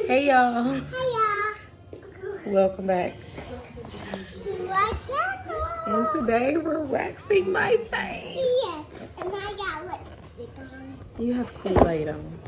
Hey y'all. Hey y'all. Welcome back. To our channel. And today we're waxing my face. Yes, and I got lipstick on. You have Kool-Aid on.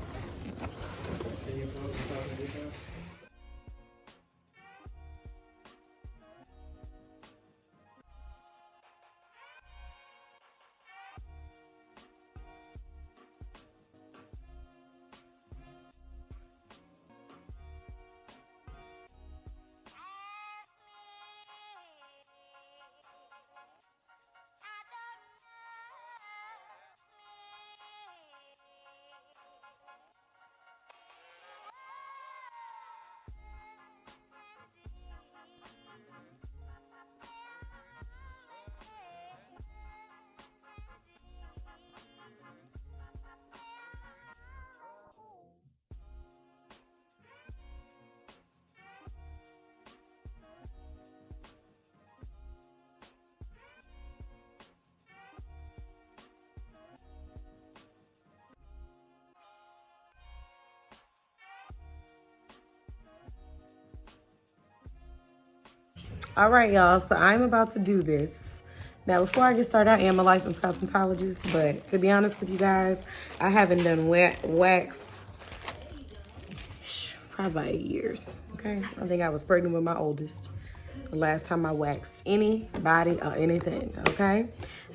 All right, y'all. So I'm about to do this. Now, before I get started, I am a licensed cosmetologist, but to be honest with you guys, I haven't done wax probably about 8 years. Okay, I think I was pregnant with my oldest the last time I waxed any body or anything. Okay,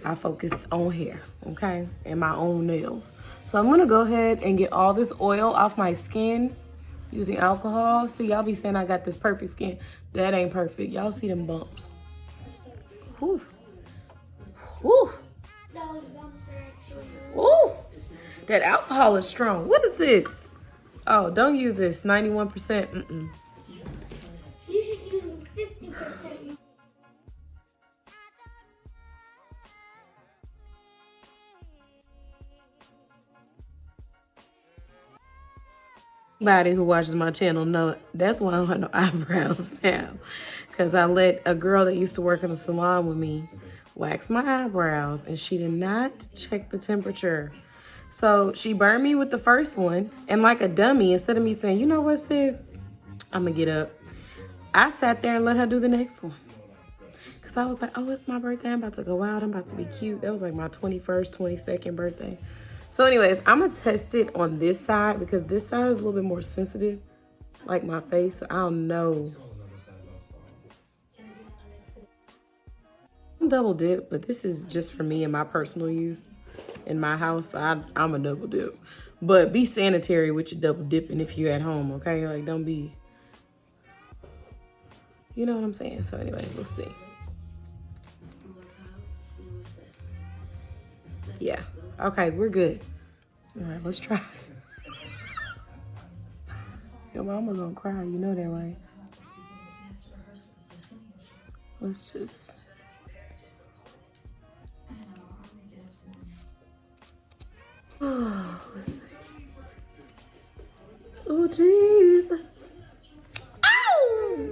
I focus on hair. Okay, and my own nails. So I'm gonna go ahead and get all this oil off my skin using alcohol. See, y'all be saying I got this perfect skin. That ain't perfect. Y'all see them bumps. Whew. Whew. Those bumps are actually Ooh, that alcohol is strong. What is this? Oh, don't use this. 91%. Mm-mm. You should use the 50%. Anybody who watches my channel know that's why I don't have no eyebrows now. Because I let a girl that used to work in a salon with me wax my eyebrows, and she did not check the temperature. So she burned me with the first one, and like a dummy, instead of me saying, you know what, sis, I'm gonna get up, I sat there and let her do the next one. Because I was like, oh, it's my birthday, I'm about to go out, I'm about to be cute. That was like my 21st, 22nd birthday. So anyways, I'm gonna test it on this side because this side is a little bit more sensitive, like my face, so I don't know. I'm double dip, but this is just for me and my personal use in my house. So I'm a double dip. But be sanitary with your double dipping if you're at home, okay? Like, don't be, you know what I'm saying? So anyways, let's see. Yeah, okay, we're good. All right, let's try. Your mama gonna cry, you know that, right? Let's just. Let's see. Oh, Jesus. Ow!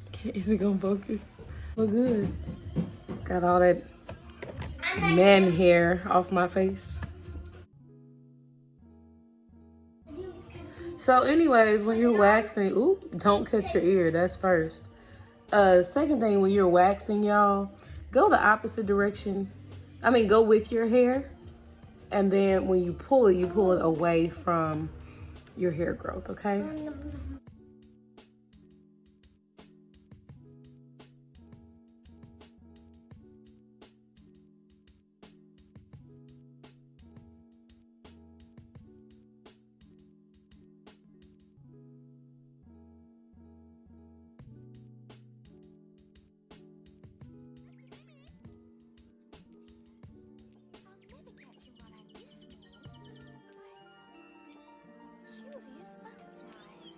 Okay, is it gonna focus? Look good. Got all that man hair off my face. So anyways, when you're waxing, ooh, don't cut your ear, that's first. Second thing, when you're waxing, y'all, go the opposite direction. I mean, go with your hair. And then when you pull it away from your hair growth, okay?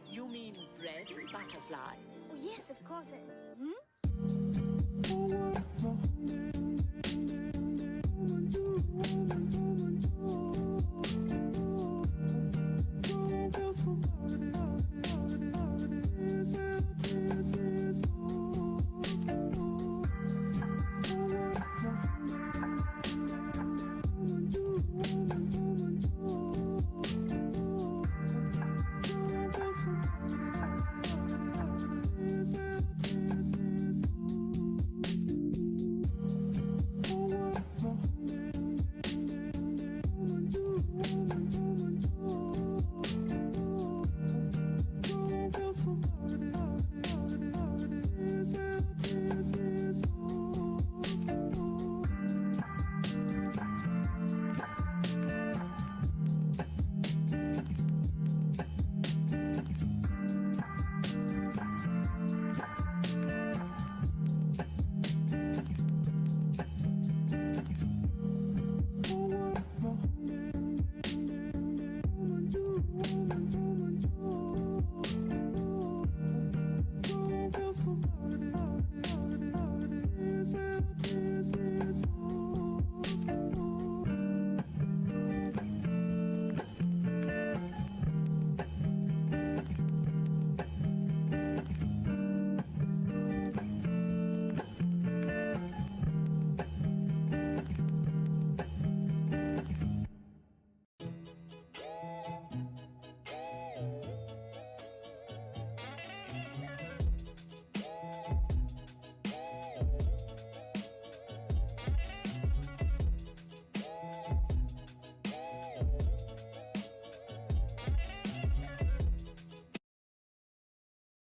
You mean bread butterflies? Oh, yes, of course. Hmm?